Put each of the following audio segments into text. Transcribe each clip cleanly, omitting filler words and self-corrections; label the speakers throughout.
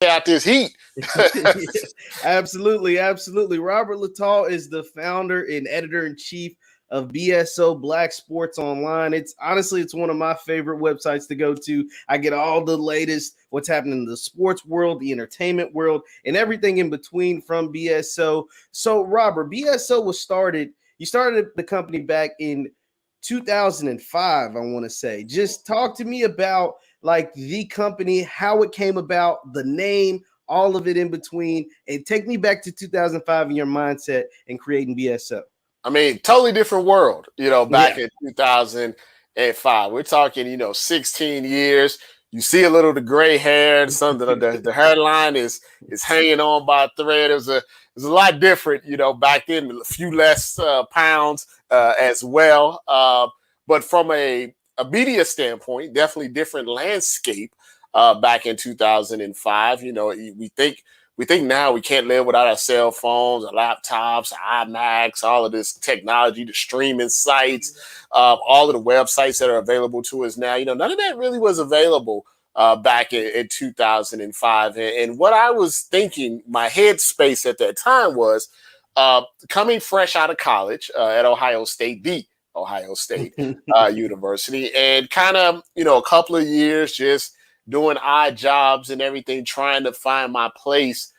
Speaker 1: out this heat.
Speaker 2: Absolutely, absolutely. Robert Littal is the founder and editor-in-chief of BSO Black Sports Online. It's one of my favorite websites to go to. I get all the latest, what's happening in the sports world, the entertainment world, and everything in between from BSO. So, Robert, BSO was started. You started the company back in 2005, I want to say. Just talk to me about like the company, how it came about, the name, all of it in between, and take me back to 2005 and your mindset and creating BSO.
Speaker 1: I mean, totally different world, back
Speaker 2: Yeah.
Speaker 1: in 2005. We're talking, 16 years. You see a little of the gray hair, some of the hairline is hanging on by a thread. It was a lot different, back then, a few less pounds as well. But from a media standpoint, definitely different landscape back in 2005. We think now we can't live without our cell phones, our laptops, our iMacs, all of this technology, the streaming sites, all of the websites that are available to us now. None of that really was available back in 2005. And what I was thinking, my headspace at that time was coming fresh out of college at Ohio State, the Ohio State University, and kind of, a couple of years just doing odd jobs and everything, trying to find my place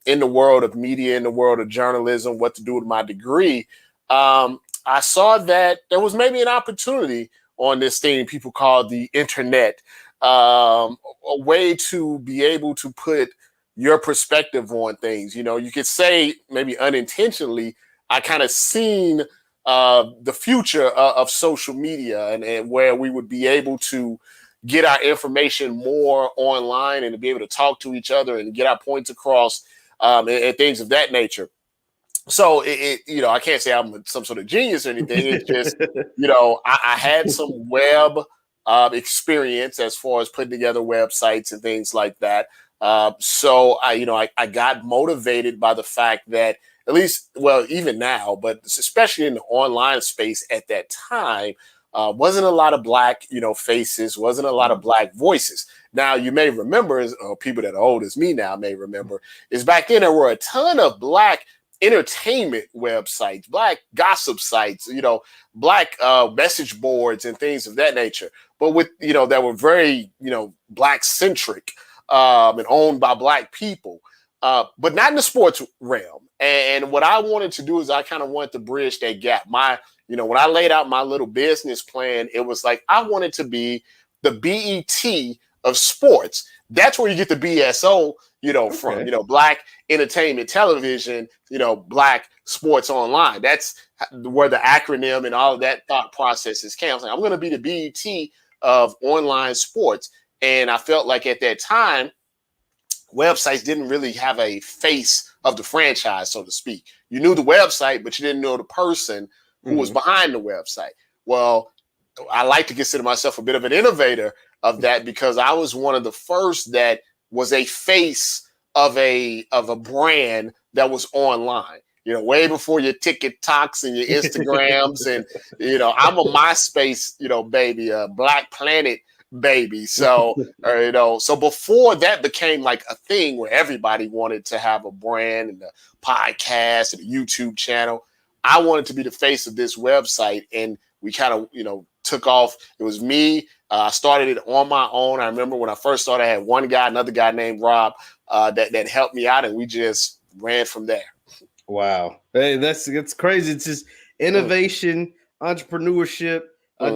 Speaker 1: in the world of media, in the world of journalism, what to do with my degree. I saw that there was maybe an opportunity on this thing people call the internet, a way to be able to put your perspective on things. You could say maybe unintentionally, I kind of seen the future of social media and where we would be able to get our information more online and to be able to talk to each other and get our points across and things of that nature. So I can't say I'm some sort of genius or anything. It's just, I had some web experience as far as putting together websites and things like that. So I got motivated by the fact that at least, well, even now, but especially in the online space at that time, wasn't a lot of black, faces, wasn't a lot of black voices. Now, you may remember, or people that are old as me now may remember, is back then there were a ton of black entertainment websites, black gossip sites, black message boards and things of that nature. But that were very, black centric and owned by black people, but not in the sports realm. And what I wanted to do is I kind of wanted to bridge that gap. When I laid out my little business plan, it was like I wanted to be the BET of sports. That's where you get the BSO, from,
Speaker 2: Okay.
Speaker 1: Black Entertainment Television, Black Sports Online. That's where the acronym and all of that thought processes came. I was like, I'm going to be the BET of online sports. And I felt like at that time, websites didn't really have a face of the franchise, so to speak. You knew the website, but you didn't know the person who was behind the website. Well, I like to consider myself a bit of an innovator of that because I was one of the first that was a face of a brand that was online. Way before your TikToks and your Instagrams, and I'm a MySpace, baby, a Black Planet baby. So, so before that became like a thing where everybody wanted to have a brand and a podcast and a YouTube channel, I wanted to be the face of this website, and we kind of, took off. It was me. I started it on my own. I remember when I first started, I had one guy, another guy named Rob, that helped me out, and we just ran from there.
Speaker 2: Wow. Hey, that's crazy. It's just innovation, entrepreneurship,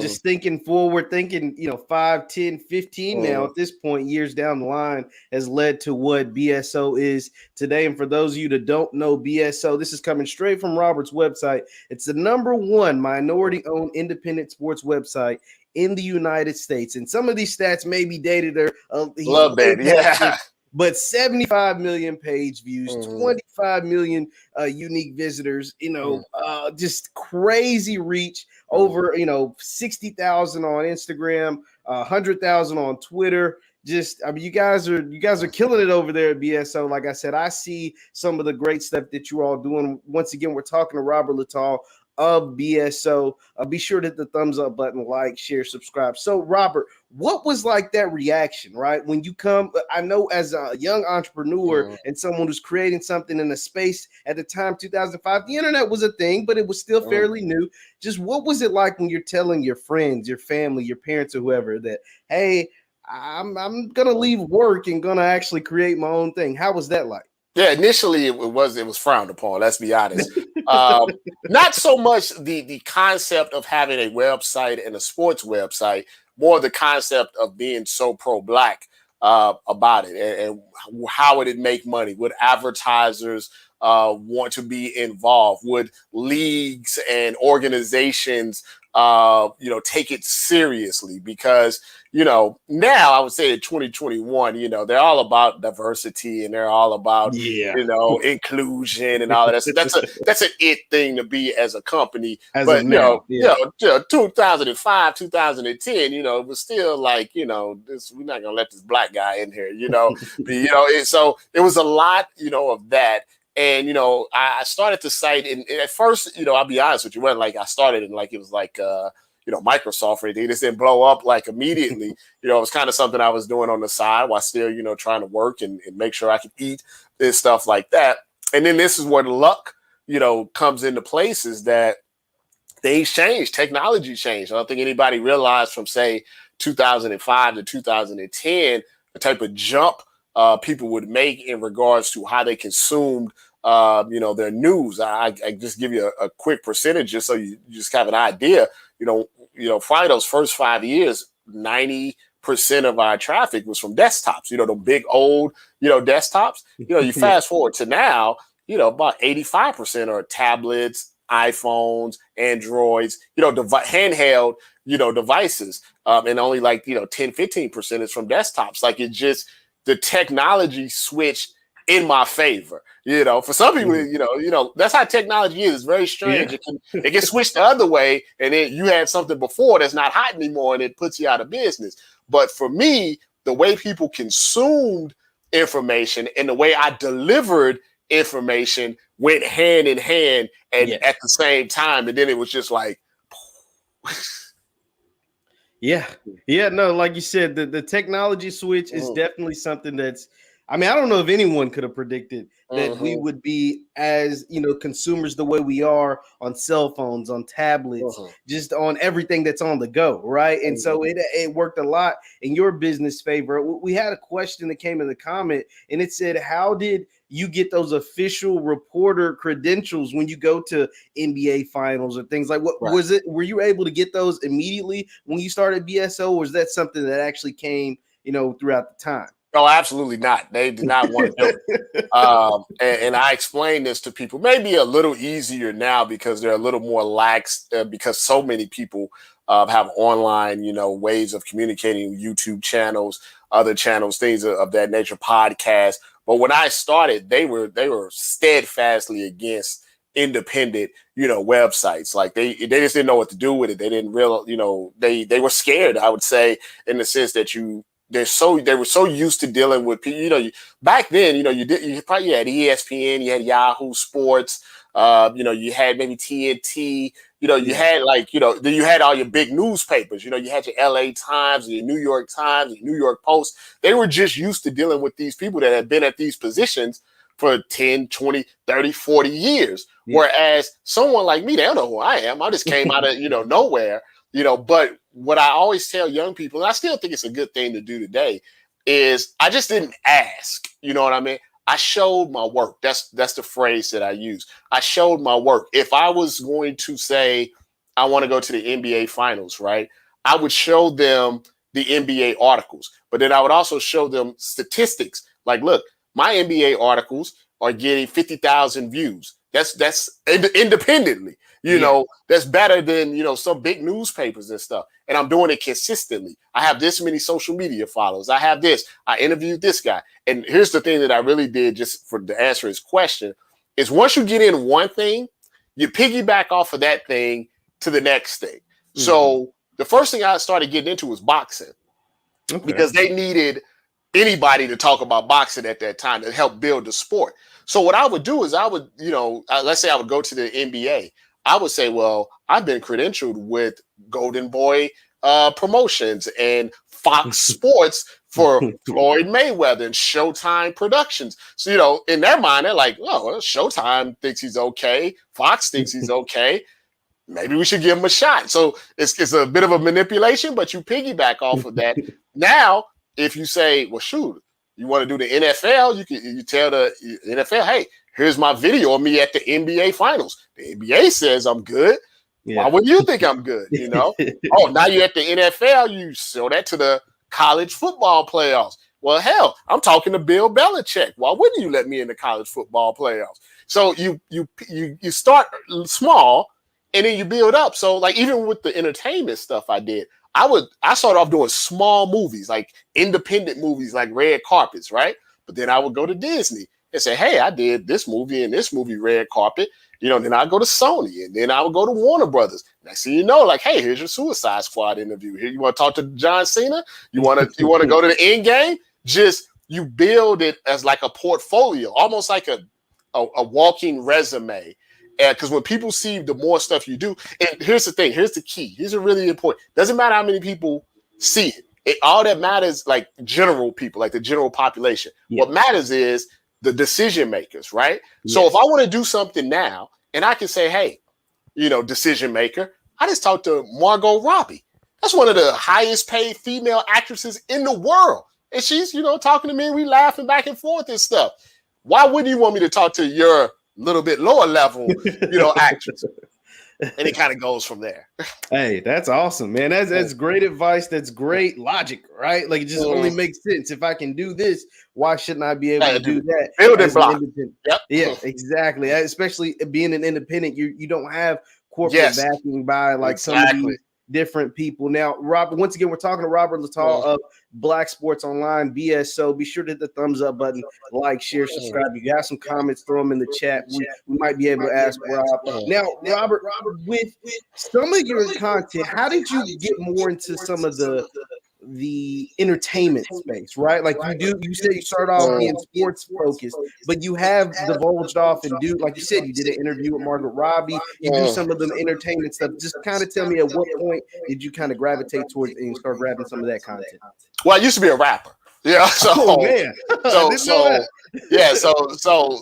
Speaker 2: just thinking forward, thinking, 5, 10, 15 now at this point, years down the line, has led to what BSO is today. And for those of you that don't know BSO, this is coming straight from Robert's website. It's the #1 minority-owned independent sports website in the United States. And some of these stats may be dated or
Speaker 1: Love that. Yeah.
Speaker 2: but 75 million page views, 25 million unique visitors, just crazy reach, over 60,000 on Instagram, 100,000 on Twitter. Just, I mean, you guys are killing it over there at BSO. Like I said, I see some of the great stuff that you're all doing. Once again, we're talking to Robert Littal of BSO. Be sure to hit the thumbs up button, like, share, subscribe. So, Robert, what was like that reaction, right? When you come, I know as a young entrepreneur and someone who's creating something in a space at the time, 2005, the internet was a thing, but it was still fairly new. Just what was it like when you're telling your friends, your family, your parents, or whoever that, hey, I'm gonna leave work and gonna actually create my own thing? How was that like?
Speaker 1: Yeah, initially it was frowned upon. Let's be honest. Not so much the concept of having a website and a sports website, more the concept of being so pro-black about it, and how would it make money? Would advertisers want to be involved? Would leagues and organizations take it seriously? Because now I would say in 2021, they're all about diversity and they're all about inclusion and all of that. So that's an it thing to be as a company. But 2005, 2010, it was still like, we're not gonna let this black guy in here, so it was a lot, of that. And I started to cite, and at first, I'll be honest with you, when like I started and like it was like Microsoft or anything. It just didn't blow up like immediately. It was kind of something I was doing on the side while still, trying to work and make sure I could eat and stuff like that. And then this is where the luck, comes into place, is that things change, technology changed. I don't think anybody realized from say 2005 to 2010 the type of jump people would make in regards to how they consumed their news. I just give you a quick percentage just so you just have an idea. Probably those first 5 years, 90% of our traffic was from desktops, the big old, desktops. You fast forward to now, about 85% are tablets, iPhones, Androids, handheld, devices. And only like, 10-15% is from desktops. Like it just, the technology switched in my favor. For some people, that's how technology is. It's very strange. Yeah. It can switch the other way, and then you had something before that's not hot anymore, and it puts you out of business. But for me, the way people consumed information and the way I delivered information went hand in hand and at the same time, and then it was just like.
Speaker 2: No, like you said, the technology switch is definitely something that's, I don't know if anyone could have predicted that we would be as, consumers the way we are on cell phones, on tablets, just on everything that's on the go, right? And so it worked a lot in your business favor. We had a question that came in the comment, and it said, how did you get those official reporter credentials when you go to NBA finals or things like what was it? Were you able to get those immediately when you started BSO, or was that something that actually came, throughout the time?
Speaker 1: No, absolutely not. They did not want to do it. And I explained this to people, maybe a little easier now because they're a little more lax because so many people have online, ways of communicating, YouTube channels, other channels, things of that nature, podcasts. But when I started, they were steadfastly against independent, websites. Like they just didn't know what to do with it. They didn't they were scared, I would say, in the sense that they were so used to dealing with people. Back then, you probably had ESPN, you had Yahoo Sports, you had maybe TNT. You had then you had all your big newspapers. You had your LA Times, your New York Times, your New York Post. They were just used to dealing with these people that had been at these positions for 10, 20, 30, 40 years. Yeah. Whereas someone like me, they don't know who I am. I just came out of, nowhere, but what I always tell young people, and I still think it's a good thing to do today, is I just didn't ask. You know what I mean? I showed my work. That's the phrase that I use. I showed my work. If I was going to say I want to go to the NBA finals, right? I would show them the NBA articles, but then I would also show them statistics. Like, look, my NBA articles are getting 50,000 views. That's independently, that's better than, some big newspapers and stuff. And I'm doing it consistently. I have this many social media followers. I have this. I interviewed this guy. And here's the thing that I really did, just for to answer his question, is once you get in one thing, you piggyback off of that thing to the next thing. Mm-hmm. So the first thing I started getting into was boxing because they needed anybody to talk about boxing at that time to help build the sport. So what I would do is I would, let's say I would go to the NBA. I would say, well, I've been credentialed with Golden Boy Promotions and Fox Sports for Floyd Mayweather and Showtime Productions. So, in their mind, they're like, oh, well, Showtime thinks he's okay. Fox thinks he's okay. Maybe we should give him a shot. So it's a bit of a manipulation, but you piggyback off of that. Now, if you say, well, shoot, you want to do the NFL, you tell the NFL, hey, here's my video of me at the NBA Finals. The NBA says I'm good. Yeah. Why wouldn't you think I'm good? Oh, now you're at the NFL, you show that to the college football playoffs. Well, hell, I'm talking to Bill Belichick. Why wouldn't you let me in the college football playoffs? So you start small, and then you build up. So like even with the entertainment stuff I did, I started off doing small movies, like independent movies, like red carpets, right? But then I would go to Disney and say, hey, I did this movie and this movie red carpet. Then I go to Sony, and then I would go to Warner Brothers. Next thing you know, like, hey, here's your Suicide Squad interview. Here, you want to talk to John Cena? You want to go to the end game? Just you build it as like a portfolio, almost like a walking resume. Because when people see the more stuff you do, and here's the thing, here's the key, here's a really important. Doesn't matter how many people see it. All that matters, like general people, like the general population. Yeah. What matters is the decision makers, right? Yes. So if I want to do something now, and I can say, hey, decision maker, I just talked to Margot Robbie. That's one of the highest paid female actresses in the world. And she's, talking to me, and we laughing back and forth and stuff. Why wouldn't you want me to talk to your little bit lower level, actress? And it kind of goes from there.
Speaker 2: Hey, that's awesome, man. That's great advice. That's great logic, right? Like it just only makes sense. If I can do this, why shouldn't I be able to do that?
Speaker 1: Building block.
Speaker 2: Yep. Yeah, exactly. Especially being an independent, you don't have corporate backing by like some of these different people. Now, Robert, once again, we're talking to Robert Littal of Black Sports Online, BSO. Be sure to hit the thumbs up button, like, share, subscribe. You got some comments, throw them in the chat. We might be able to ask Rob. Now, Robert, with some of your content, how did you get more into some of the entertainment space, right? Like you said you started off being sports focused, but you have divulged off and like you said, you did an interview with Margot Robbie, you do some of them entertainment stuff. Just kind of tell me at what point did you kind of gravitate towards and start grabbing some of that content?
Speaker 1: Well, I used to be a rapper. Yeah. So, man. So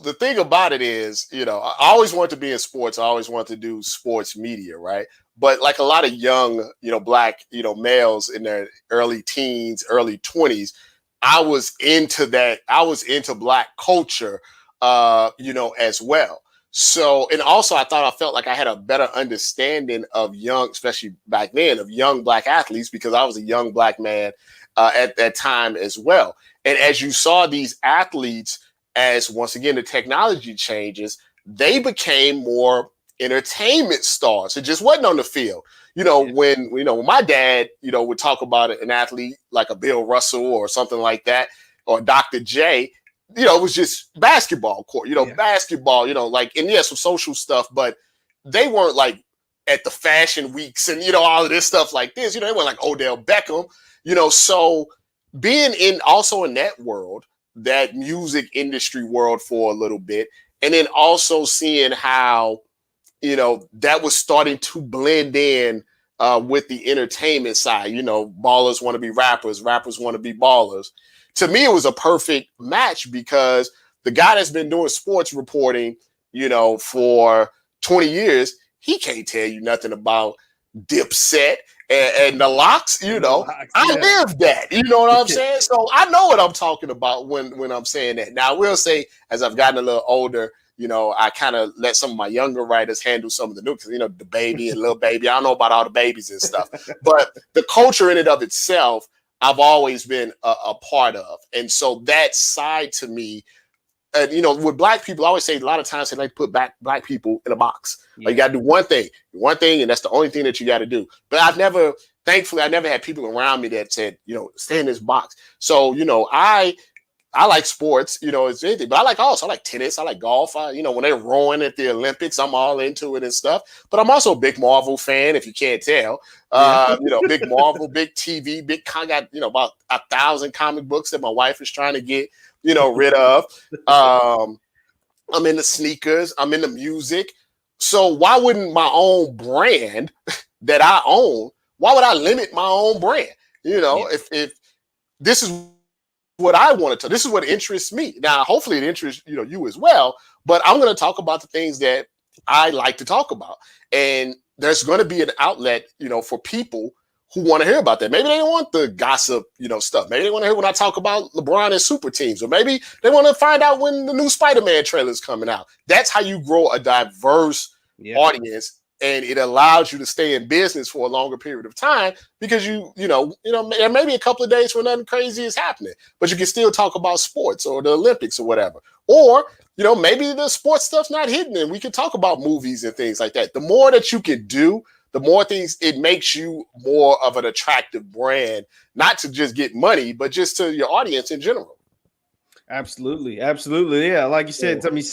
Speaker 1: the thing about it is, I always wanted to be in sports. I always wanted to do sports media, right? But like a lot of young, Black, males in their early teens, early 20s, I was into that. I was into Black culture, as well. So, and also I felt like I had a better understanding of young, especially back then, of young Black athletes, because I was a young Black man at that time as well. And as you saw these athletes, as once again, the technology changes, they became more entertainment stars. It just wasn't on the field. When my dad, would talk about an athlete like a Bill Russell or something like that, or Dr. J, it was just basketball court, basketball, and some social stuff, but they weren't like at the fashion weeks and, all of this stuff like this, they weren't like Odell Beckham, so being also in that world, that music industry world for a little bit, and then also seeing how, that was starting to blend in with the entertainment side. Ballers want to be rappers, rappers want to be ballers. To me, it was a perfect match because the guy that's been doing sports reporting, for 20 years, he can't tell you nothing about Dipset and the Locks. I live that. You know what I'm saying? So I know what I'm talking about when I'm saying that. Now, I will say, as I've gotten a little older, I kind of let some of my younger writers handle some of the new, because, the baby and little baby. I don't know about all the babies and stuff, but the culture in and of itself, I've always been a part of. And so that side to me, with Black people, I always say a lot of times they like to put Black people in a box. Yeah. Like you got to do one thing, and that's the only thing that you got to do. But thankfully, I never had people around me that said, stay in this box. So, I like sports, it's anything, but I like tennis, I like golf. When they're rowing at the Olympics, I'm all into it and stuff. But I'm also a big Marvel fan, if you can't tell. Big Marvel, big TV, I got, about 1,000 comic books that my wife is trying to get, rid of. I'm into sneakers, I'm into music. So why wouldn't my own brand that I own, why would I limit my own brand? You know, if this is what I wanted to, this is what interests me. Now, hopefully it interests, you as well, but I'm going to talk about the things that I like to talk about. And there's going to be an outlet, for people who want to hear about that. Maybe they don't want the gossip, stuff. Maybe they want to hear when I talk about LeBron and super teams, or maybe they want to find out when the new Spider-Man trailer is coming out. That's how you grow a diverse audience, and it allows you to stay in business for a longer period of time because there may be a couple of days where nothing crazy is happening, but you can still talk about sports or the Olympics or whatever. Or, maybe the sports stuff's not hidden and we can talk about movies and things like that. The more that you can do, the more things, it makes you more of an attractive brand, not to just get money, but just to your audience in general.
Speaker 2: Absolutely. Yeah. Like you said, I mean,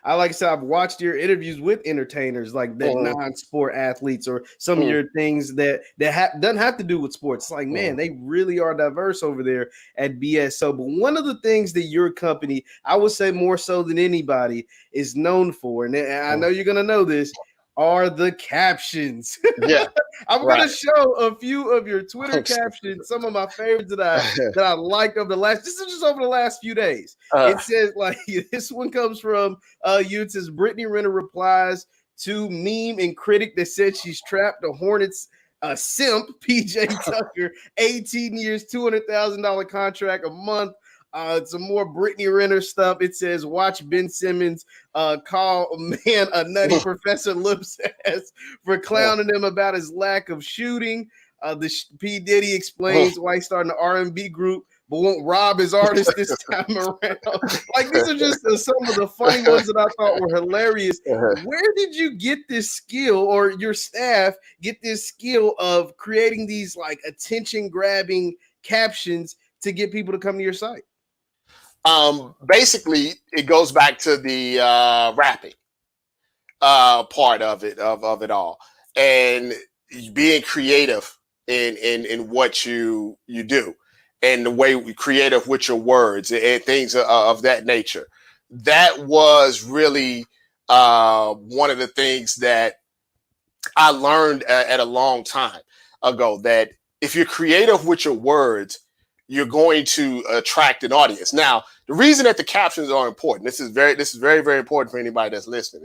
Speaker 2: like I said, I've watched your interviews with entertainers, like that non-sport athletes, or some of your things that doesn't have to do with sports. It's like, man, they really are diverse over there at BSO. But one of the things that your company, I would say more so than anybody, is known for, and I know you're going to know this, are the captions.
Speaker 1: Yeah.
Speaker 2: I'm going to show a few of your Twitter captions, some of my favorites that I like over this is just over the last few days. It says, like, this one comes from you. It says, Brittany Renner replies to meme and critic that said she's trapped the Hornets simp, PJ Tucker, 18 years, $200,000 contract a month. Some more Brittany Renner stuff. It says, watch Ben Simmons call a man a nutty Professor Lips ass for clowning him about his lack of shooting. P. Diddy explains why he's starting an R&B group, but won't rob his artist this time around. Like, these are just some of the funny ones that I thought were hilarious. Where did you get this skill, or your staff get this skill of creating these like attention-grabbing captions to get people to come to your site?
Speaker 1: Basically, it goes back to the rapping part of it all, and being creative in what you do, and the way we creative with your words and things of that nature. That was really one of the things that I learned at a long time ago, that if you're creative with your words, you're going to attract an audience. Now, the reason that the captions are important, this is very, very important for anybody that's listening,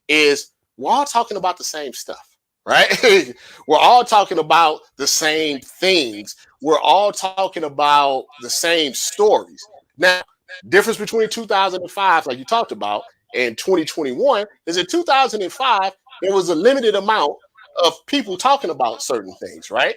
Speaker 1: is we're all talking about the same stuff, right? We're all talking about the same things. We're all talking about the same stories. Now, difference between 2005, like you talked about, and 2021 is in 2005, there was a limited amount of people talking about certain things, right?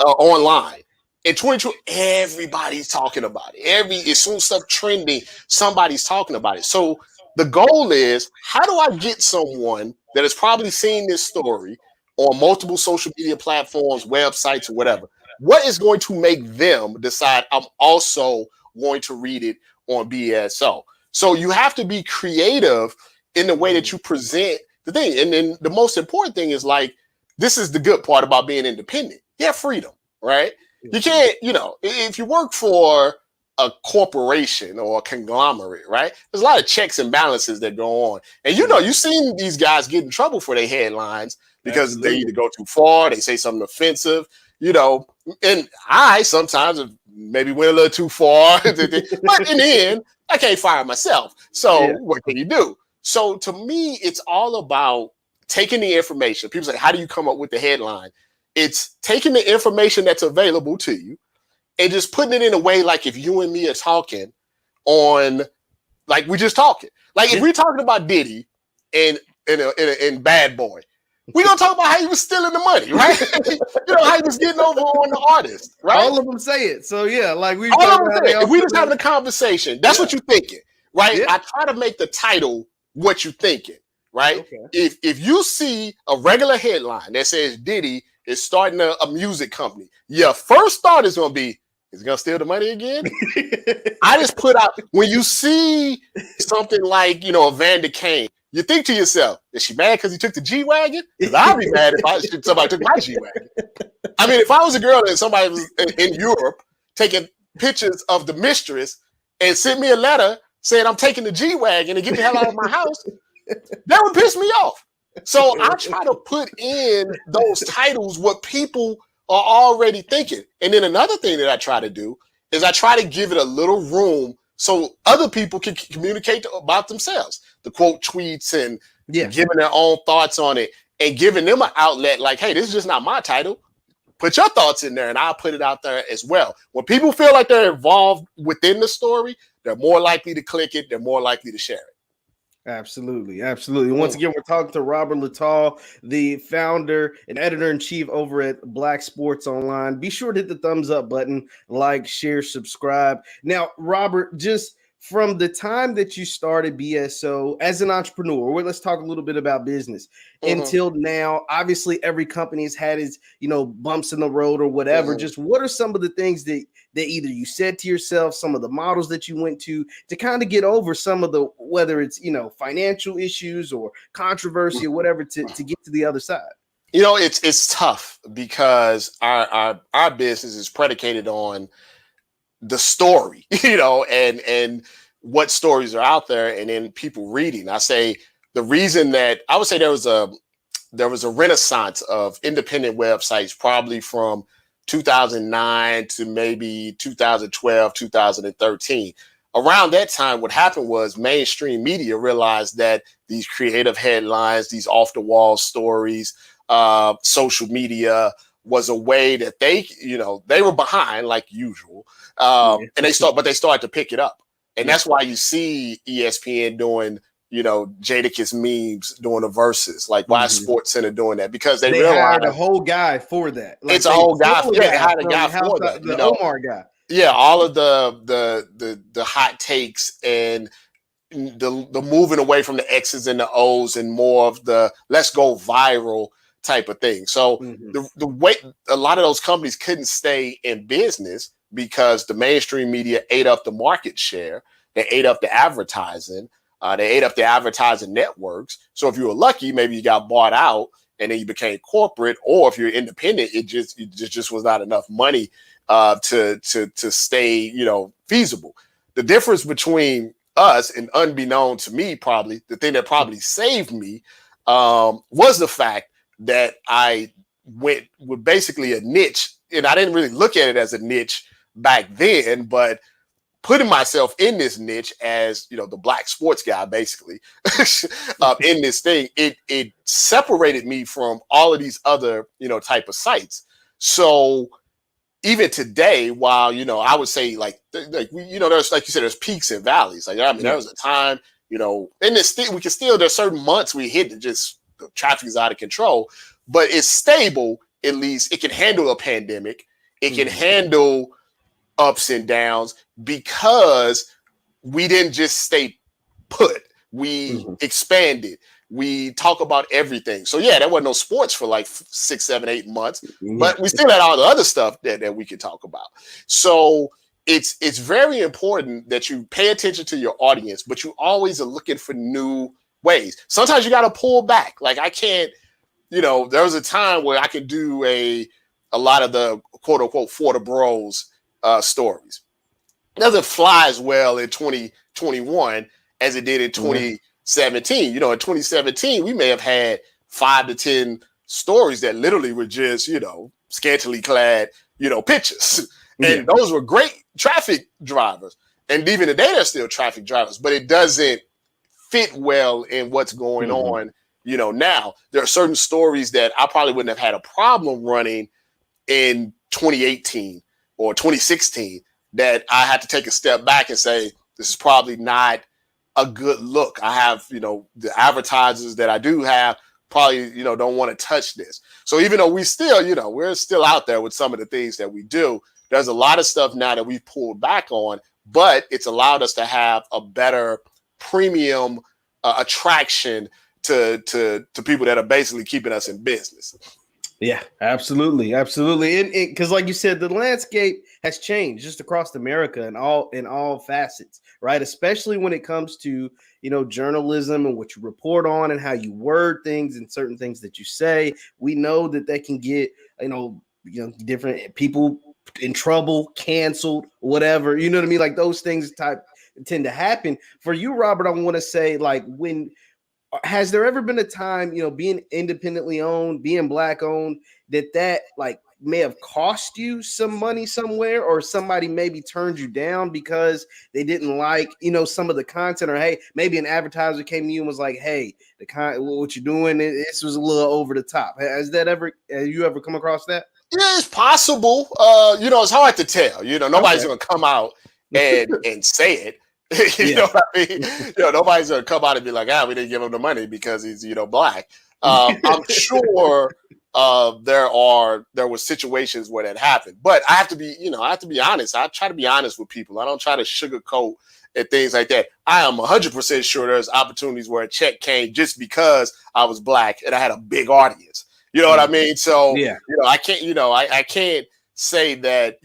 Speaker 1: Online. In 2022, everybody's talking about it. As soon as stuff trending, somebody's talking about it. So the goal is, how do I get someone that has probably seen this story on multiple social media platforms, websites, or whatever? What is going to make them decide I'm also going to read it on BSO? So you have to be creative in the way that you present the thing. And then the most important thing is, like, this is the good part about being independent. You have freedom, right? You can't, if you work for a corporation or a conglomerate, right? There's a lot of checks and balances that go on. And, you've seen these guys get in trouble for their headlines because they either go too far, they say something offensive, and I sometimes maybe went a little too far. But in the end, I can't fire myself. So what can you do? So to me, it's all about taking the information. People say, how do you come up with the headline? It's taking the information that's available to you and just putting it in a way like if you and me are talking on, like we're just talking. Like if we're talking about Diddy and Bad Boy, we're going to talk about how he was stealing the money, right? How he was getting over on the artist, right?
Speaker 2: All of them say it. So, yeah, like
Speaker 1: all of them say it. If we just having a conversation, that's what you're thinking, right? I try to make the title what you're thinking, right? Okay. If you see a regular headline that says Diddy is starting a music company, your first thought is going to be, is he going to steal the money again? I just put out, when you see something like, Evander Kane, you think to yourself, is she mad because he took the G-Wagon? Because I'd be mad if somebody took my G-Wagon. I mean, if I was a girl and somebody was in Europe taking pictures of the mistress and sent me a letter saying I'm taking the G-Wagon and get the hell out of my house, That would piss me off. So I try to put in those titles what people are already thinking. And then another thing that I try to do is I try to give it a little room so other people can communicate about themselves. The quote tweets and giving their own thoughts on it and giving them an outlet like, hey, this is just not my title. Put your thoughts in there and I'll put it out there as well. When people feel like they're involved within the story, they're more likely to click it. They're more likely to share it.
Speaker 2: Absolutely. Once again, we're talking to Robert Littal, the founder and editor-in-chief over at Black Sports Online. Be sure to hit the thumbs up button, like, share, subscribe. Now, Robert, just from the time that you started BSO as an entrepreneur, let's talk a little bit about business until now. Obviously, every company has had its, bumps in the road or whatever. Just what are some of the things that either you said to yourself, some of the models that you went to kind of get over some of the, whether it's, financial issues or controversy or whatever to get to the other side?
Speaker 1: It's tough because our business is predicated on the story, and what stories are out there and then people reading. I say the reason that I would say there was a renaissance of independent websites probably from 2009 to maybe 2012, 2013. Around that time, what happened was mainstream media realized that these creative headlines, these off-the-wall stories, social media was a way that they were behind like usual. And they started to pick it up. And that's why you see ESPN doing, Jadakiss memes doing the verses, like why Sports Center doing that, because they realized
Speaker 2: hired a whole guy for that.
Speaker 1: Like, it's a whole guy. Yeah, they hired a guy for that.
Speaker 2: The Omar guy.
Speaker 1: Yeah, all of the hot takes and the moving away from the X's and the O's and more of the let's go viral type of thing. So the way a lot of those companies couldn't stay in business because the mainstream media ate up the market share. They ate up the advertising. They ate up the advertising networks. So if you were lucky, maybe you got bought out and then you became corporate, or if you're independent, it just was not enough money to stay, feasible. The difference between us and unbeknown to me, probably the thing that probably saved me was the fact that I went with basically a niche, and I didn't really look at it as a niche back then, but putting myself in this niche as, the black sports guy, basically, in this thing, it separated me from all of these other, type of sites. So even today, while, I would say there's, like you said, there's peaks and valleys. Like, there was a time, in this thing, we can still, there's certain months we hit that just the traffic is out of control, but it's stable. At least it can handle a pandemic. It can handle ups and downs because we didn't just stay put. We expanded. We talk about everything. So yeah, there wasn't no sports for like 6, 7, 8 months, but we still had all the other stuff that we could talk about. So it's very important that you pay attention to your audience, but you always are looking for new ways. Sometimes you got to pull back. Like I can't, there was a time where I could do a lot of the quote unquote for the bros stories. It doesn't fly as well in 2021 as it did in 2017. In 2017, we may have had 5 to 10 stories that literally were just, scantily clad, pictures. And those were great traffic drivers. And even today, they're still traffic drivers, but it doesn't fit well in what's going on, now. There are certain stories that I probably wouldn't have had a problem running in 2018 or 2016 that I had to take a step back and say, this is probably not a good look. I have, the advertisers that I do have probably, don't want to touch this. So even though we still, we're still out there with some of the things that we do, there's a lot of stuff now that we've pulled back on, but it's allowed us to have a better premium attraction to people that are basically keeping us in business.
Speaker 2: Yeah, absolutely. And because like you said, the landscape has changed just across America in all facets, right? Especially when it comes to, journalism and what you report on and how you word things and certain things that you say. We know that they can get, different people in trouble, canceled, whatever, you know what I mean? Like those things tend to happen. For you, Robert, I want to say, like, when has there ever been a time, being independently owned, being Black owned, that like may have cost you some money somewhere, or somebody maybe turned you down because they didn't like, some of the content, or hey, maybe an advertiser came to you and was like, hey, what you're doing, this was a little over the top. Have you ever come across that?
Speaker 1: Yeah, it's possible. It's hard to tell. Nobody's
Speaker 2: Okay.
Speaker 1: gonna come out and say it. You
Speaker 2: Yeah.
Speaker 1: know what I mean? Nobody's gonna come out and be like, we didn't give him the money because he's, Black. I'm sure there were situations where that happened, but I have to be honest. I try to be honest with people. I don't try to sugarcoat and things like that. I am 100% sure there's opportunities where a check came just because I was Black and I had a big audience. You know what I mean? So,
Speaker 2: yeah,
Speaker 1: I can't, I can't say that,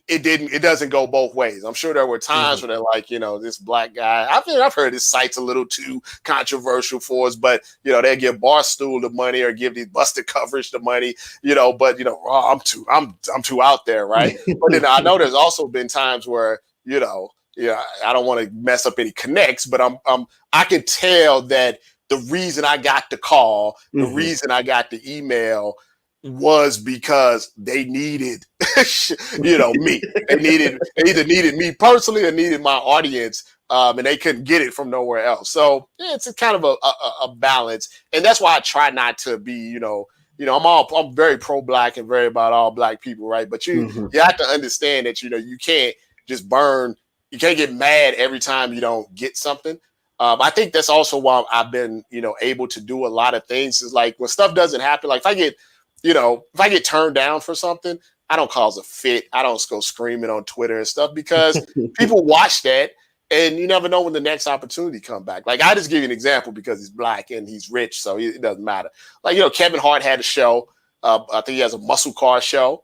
Speaker 1: it doesn't go both ways. I'm sure there were times where they're like, this Black guy, I've heard his site's a little too controversial for us, but, they give Barstool the money or give these busted coverage the money, but, I'm too out there. Right. But then I know there's also been times where, I don't want to mess up any connects, but I can tell that the reason I got the call, the reason I got the email was because they needed, me. They either needed me personally or needed my audience, and they couldn't get it from nowhere else. So it's a kind of a balance, and that's why I try not to be, I'm very pro-Black and very about all Black people, right? But you have to understand that you can't just you can't get mad every time you don't get something. I think that's also why I've been, able to do a lot of things. Is like when stuff doesn't happen, like if I get turned down for something, I don't cause a fit. I don't go screaming on Twitter and stuff because people watch that and you never know when the next opportunity come back. Like I just give you an example because he's Black and he's rich, so it doesn't matter. Like, Kevin Hart had a show. I think he has a muscle car show.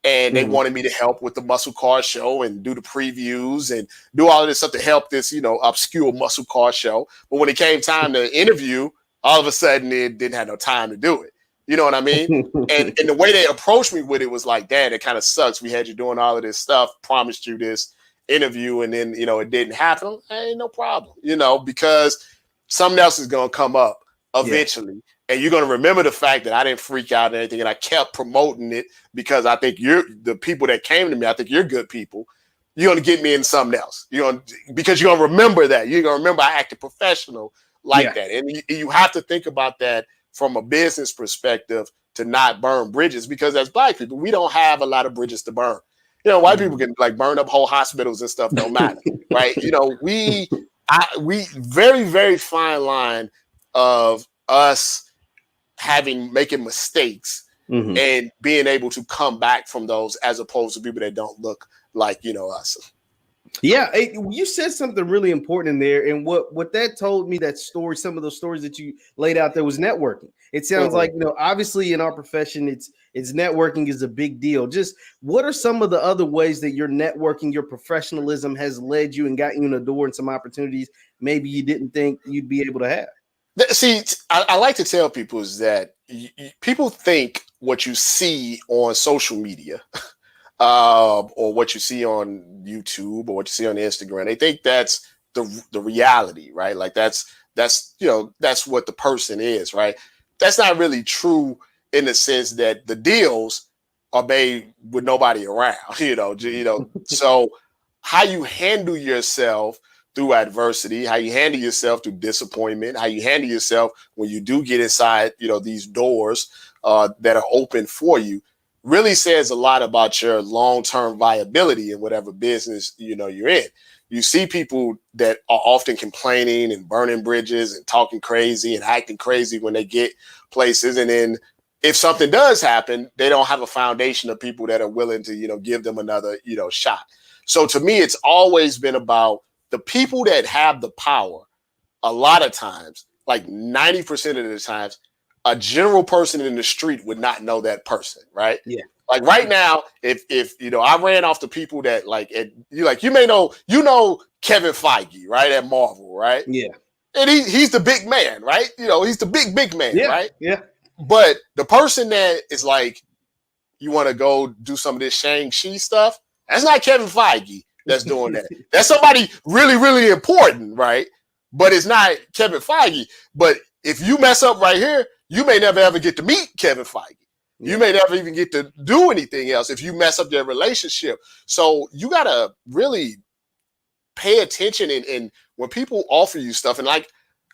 Speaker 1: And they wanted me to help with the muscle car show and do the previews and do all of this stuff to help this, obscure muscle car show. But when it came time to interview, all of a sudden it didn't have no time to do it. You know what I mean? and the way they approached me with it was like, Dad, it kind of sucks. We had you doing all of this stuff, promised you this interview, and then, it didn't happen. Hey, no problem, because something else is going to come up eventually. Yeah. And you're going to remember the fact that I didn't freak out or anything. And I kept promoting it because I think the people that came to me, I think you're good people. You're going to get me in something else. Because you're going to remember that. You're going to remember I acted professional like that. And you have to think about that from a business perspective to not burn bridges, because as Black people, we don't have a lot of bridges to burn. White people can like burn up whole hospitals and stuff. Don't matter. Right. We very, very fine line of us making mistakes and being able to come back from those, as opposed to people that don't look like us.
Speaker 2: Yeah, you said something really important in there, and what that told me, that story, some of those stories that you laid out there, was networking. It sounds like, obviously in our profession, it's networking is a big deal. Just what are some of the other ways that your networking, your professionalism has led you and got you in the door and some opportunities maybe you didn't think you'd be able to have?
Speaker 1: See, I like to tell people is that people think what you see on social media or what you see on YouTube or what you see on Instagram, they think that's the reality, right? Like that's what the person is, right? That's not really true in the sense that the deals are made with nobody around, So how you handle yourself through adversity, how you handle yourself through disappointment, how you handle yourself when you do get inside, these doors that are open for you, really says a lot about your long-term viability in whatever business, you're in. You see people that are often complaining and burning bridges and talking crazy and acting crazy when they get places. And then if something does happen, they don't have a foundation of people that are willing to, give them another, shot. So to me, it's always been about the people that have the power. A lot of times, like 90% of the times, a general person in the street would not know that person, right?
Speaker 2: Yeah.
Speaker 1: Like right now, if I ran off the people that you may know, Kevin Feige, right, at Marvel, right?
Speaker 2: Yeah.
Speaker 1: And he's the big man, right? He's the big man, right?
Speaker 2: Yeah.
Speaker 1: But the person that is like, you want to go do some of this Shang-Chi stuff, that's not Kevin Feige that's doing that. That's somebody really, really important, right? but it's not Kevin Feige. But if you mess up right here, you may never ever get to meet Kevin Feige. You may never even get to do anything else if you mess up their relationship. So you got to really pay attention. And when people offer you stuff, and like,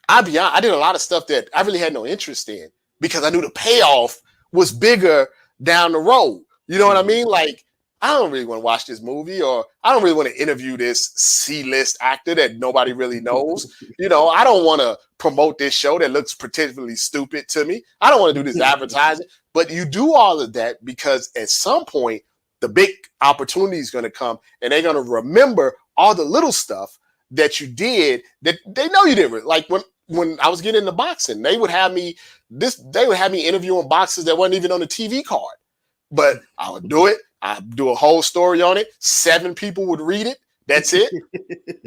Speaker 1: I did a lot of stuff that I really had no interest in because I knew the payoff was bigger down the road. You know what I mean? Like, I don't really want to watch this movie, or I don't really want to interview this C-list actor that nobody really knows. I don't want to promote this show that looks particularly stupid to me. I don't want to do this advertising. But you do all of that because at some point, the big opportunity is going to come, and they're going to remember all the little stuff that you did that they know you didn't. Like when I was getting into boxing, they would have me interviewing boxers that wasn't even on the TV card. But I would do it. I'd do a whole story on it. 7 people would read it. That's it.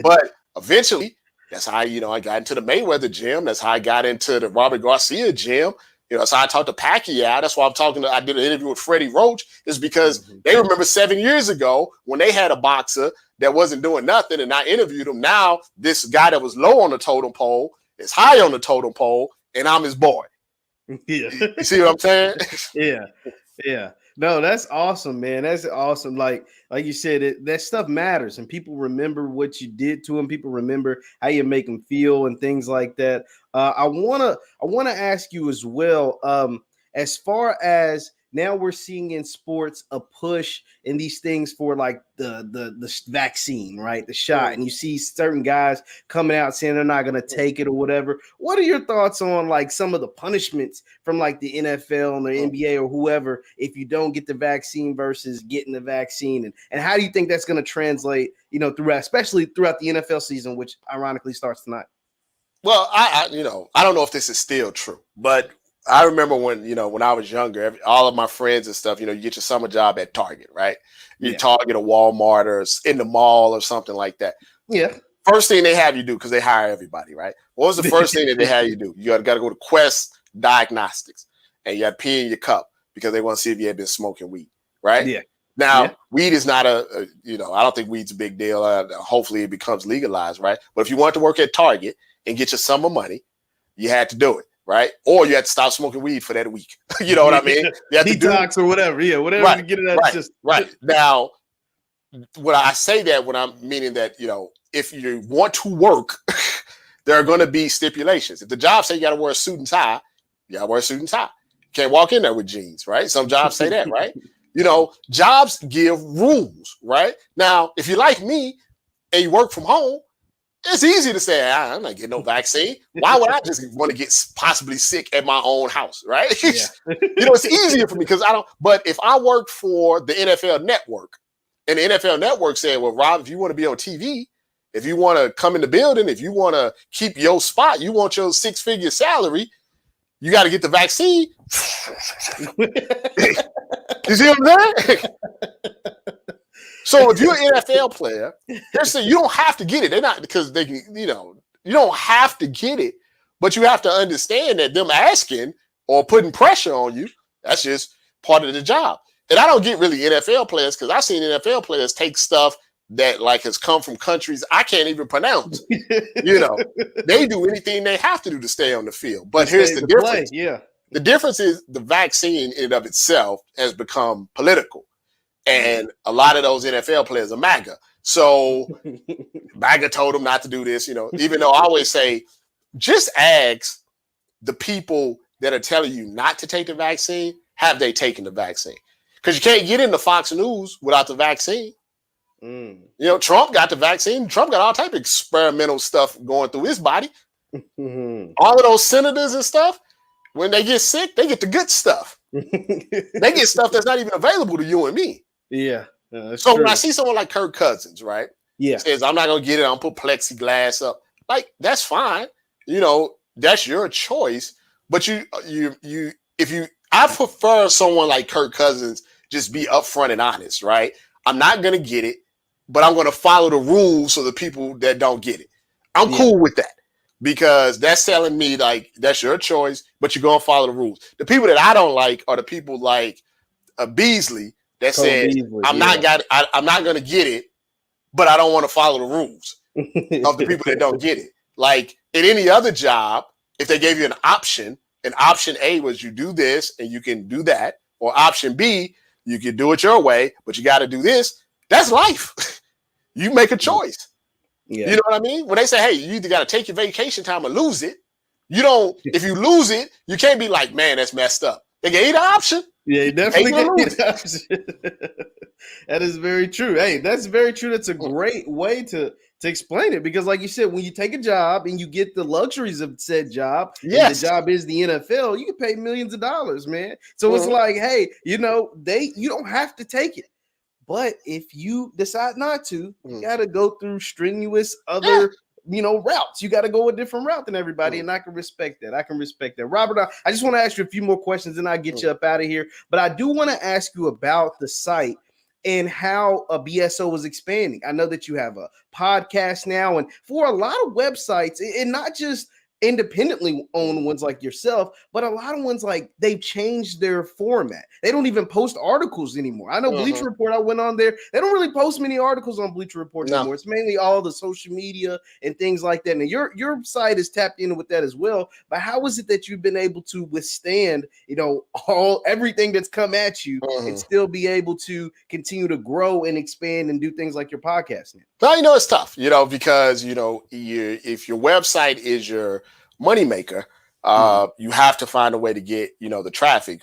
Speaker 1: But eventually, that's how I got into the Mayweather gym. That's how I got into the Robert Garcia gym. That's how I talked to Pacquiao. That's why I did an interview with Freddie Roach, is because they remember 7 years ago when they had a boxer that wasn't doing nothing, and I interviewed him. Now this guy that was low on the totem pole is high on the totem pole, and I'm his boy.
Speaker 2: Yeah.
Speaker 1: You see what I'm saying?
Speaker 2: Yeah. No, that's awesome, man. That's awesome. Like you said, that stuff matters, and people remember what you did to them. People remember how you make them feel and things like that. I wanna ask you as well. As far as now, we're seeing in sports a push in these things for like the vaccine, right? The shot, and you see certain guys coming out saying they're not going to take it or whatever. What are your thoughts on like some of the punishments from like the NFL and the NBA or whoever if you don't get the vaccine versus getting the vaccine, and how do you think that's going to translate, especially throughout the NFL season, which ironically starts tonight?
Speaker 1: Well, I don't know if this is still true, but I remember when I was younger, all of my friends and stuff, you get your summer job at Target, right? You Target or Walmart or in the mall or something like that.
Speaker 2: Yeah.
Speaker 1: First thing they have you do, because they hire everybody, right? What was the first thing that they had you do? You got to go to Quest Diagnostics, and you got to pee in your cup because they want to see if you had been smoking weed, right?
Speaker 2: Yeah.
Speaker 1: Now, weed is not I don't think weed's a big deal. Hopefully it becomes legalized, right? But if you want to work at Target and get your summer money, you had to do it. Right, or you had to stop smoking weed for that week. You know what I mean? You had
Speaker 2: detox or whatever. Yeah, whatever
Speaker 1: right,
Speaker 2: to get it out.
Speaker 1: Right, right. Now, when I say that, when I'm meaning that, if you want to work, there are going to be stipulations. If the job say you got to wear a suit and tie, you got to wear a suit and tie. You can't walk in there with jeans, right? Some jobs say that, right? Jobs give rules, right? Now, if you're like me and you work from home, it's easy to say, I'm not getting no vaccine. Why would I just want to get possibly sick at my own house, right? Yeah. It's easier for me because I don't. But if I worked for the NFL Network, and the NFL Network said, well, Rob, if you want to be on TV, if you want to come in the building, if you want to keep your spot, you want your 6-figure salary, you got to get the vaccine. You see what I'm saying? So if you're an NFL player, they're saying you don't have to get it. They're not, because they can, you don't have to get it, but you have to understand that them asking or putting pressure on you, that's just part of the job. And I don't get really NFL players, because I've seen NFL players take stuff that like has come from countries I can't even pronounce. They do anything they have to do to stay on the field. But here's the difference. The difference is the vaccine in and of itself has become political. And a lot of those NFL players are MAGA. So MAGA told them not to do this, even though I always say, just ask the people that are telling you not to take the vaccine, have they taken the vaccine? Because you can't get into Fox News without the vaccine. Trump got the vaccine. Trump got all type of experimental stuff going through his body. All of those senators and stuff, when they get sick, they get the good stuff. They get stuff that's not even available to you and me.
Speaker 2: Yeah.
Speaker 1: So when I see someone like Kirk Cousins, right?
Speaker 2: Yeah.
Speaker 1: Says, I'm not going to get it. I'm going to put plexiglass up. Like, that's fine. That's your choice. But I prefer someone like Kirk Cousins just be upfront and honest, right? I'm not going to get it, but I'm going to follow the rules so the people that don't get it. I'm cool with that, because that's telling me like, that's your choice, but you're going to follow the rules. The people that I don't like are the people like Beasley, that says, I'm not going to get it, but I don't want to follow the rules of the people that don't get it. Like in any other job, if they gave you an option, and option A was you do this and you can do that, or option B, you can do it your way, but you got to do this. That's life. You make a choice.
Speaker 2: Yeah.
Speaker 1: You know what I mean? When they say, hey, you either got to take your vacation time or lose it, you don't, if you lose it, you can't be like, man, that's messed up. They gave you the option.
Speaker 2: Yeah, you definitely get the option. That is very true. Hey, that's very true. That's a great way to explain it, because like you said, when you take a job and you get the luxuries of said job,
Speaker 1: yes,
Speaker 2: and the job is the NFL, you can pay millions of dollars, man. So it's like, hey, you don't have to take it. But if you decide not to, you got to go through strenuous other, routes. You got to go a different route than everybody. And I can respect that. Robert, I just want to ask you a few more questions and I'll get you up out of here. But I do want to ask you about the site and how a BSO was expanding. I know that you have a podcast now, and for a lot of websites, and not just independently owned ones like yourself, but a lot of ones, like, they've changed their format. They don't even post articles anymore. I know Bleacher Report, I went on there. They don't really post many articles on Bleacher Report anymore. It's mainly all the social media and things like that. And your site is tapped in with that as well. But how is it that you've been able to withstand, everything that's come at you and still be able to continue to grow and expand and do things like your podcast now?
Speaker 1: Well, it's tough, because, if your website is your moneymaker, you have to find a way to get, the traffic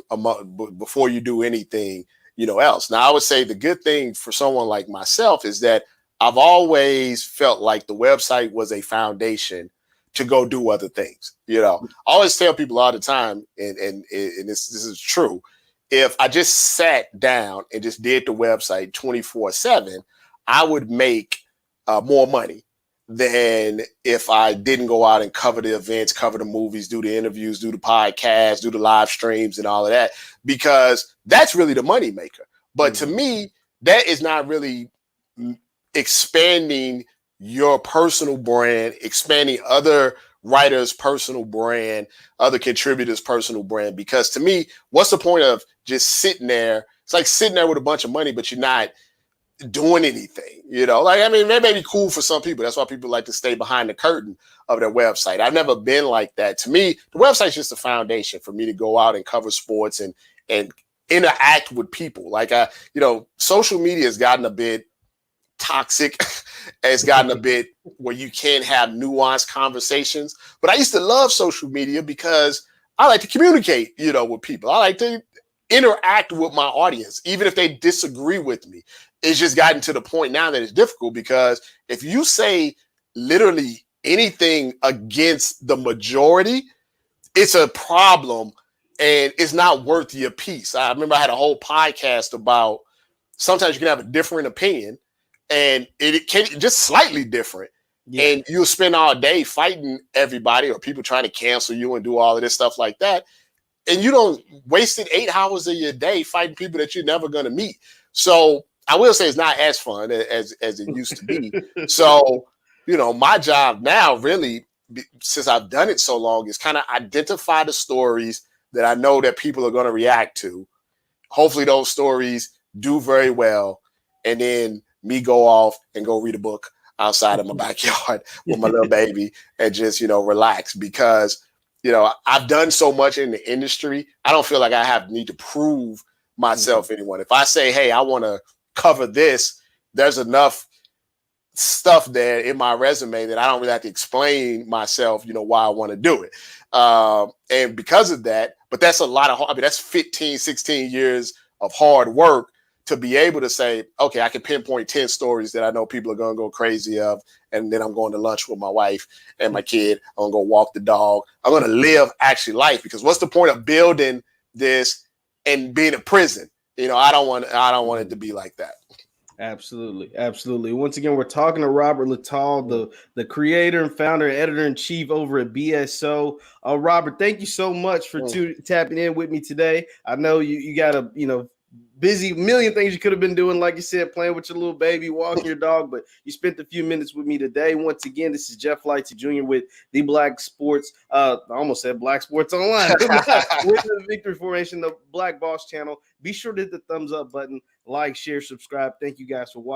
Speaker 1: before you do anything, else. Now, I would say the good thing for someone like myself is that I've always felt like the website was a foundation to go do other things. I always tell people all the time, and this is true. If I just sat down and just did the website 24/7, I would make more money than if I didn't go out and cover the events, cover the movies, do the interviews, do the podcasts, do the live streams and all of that, because that's really the money maker. But to me, that is not really expanding your personal brand, expanding other writers' personal brand, other contributors' personal brand. Because to me, what's the point of just sitting there? It's like sitting there with a bunch of money, but you're not doing anything, that may be cool for some people. That's why people like to stay behind the curtain of their website. I've never been like that. To me, the website's just a foundation for me to go out and cover sports and interact with people. Like, social media has gotten a bit toxic. It's gotten a bit where you can't have nuanced conversations. But I used to love social media because I like to communicate, with people. I like to interact with my audience, even if they disagree with me. It's just gotten to the point now that it's difficult, because if you say literally anything against the majority, it's a problem and it's not worth your piece. I remember I had a whole podcast about sometimes you can have a different opinion, and it can just slightly different. Yeah. And you'll spend all day fighting everybody or people trying to cancel you and do all of this stuff like that. And you don't wasted 8 hours of your day fighting people that you're never going to meet. So I will say it's not as fun as it used to be. So, my job now really, since I've done it so long, is kind of identify the stories that I know that people are going to react to. Hopefully those stories do very well. And then me go off and go read a book outside of my backyard with my little baby and just, relax, because I've done so much in the industry. I don't feel like I need to prove myself to anyone. If I say, hey, I want to cover this, there's enough stuff there in my resume that I don't really have to explain myself, why I want to do it. And because of that, but that's a lot of, that's 15, 16 years of hard work to be able to say, okay, I can pinpoint 10 stories that I know people are going to go crazy of. And then I'm going to lunch with my wife and my kid. I'm going to go walk the dog. I'm going to live actually life, because what's the point of building this and being in prison? I don't want it to be like that.
Speaker 2: Absolutely. Once again, we're talking to Robert Littal, the creator and founder, editor-in-chief over at BSO. Robert, thank you so much for tapping in with me today. I know you got a busy million things you could have been doing, like you said, playing with your little baby, walking your dog, but you spent a few minutes with me today. Once again, this is Jeff Lighty Jr. with the Black Sports. I almost said Black Sports Online with the Victory Formation, the Black Boss channel. Be sure to hit the thumbs up button, like, share, subscribe. Thank you guys for watching.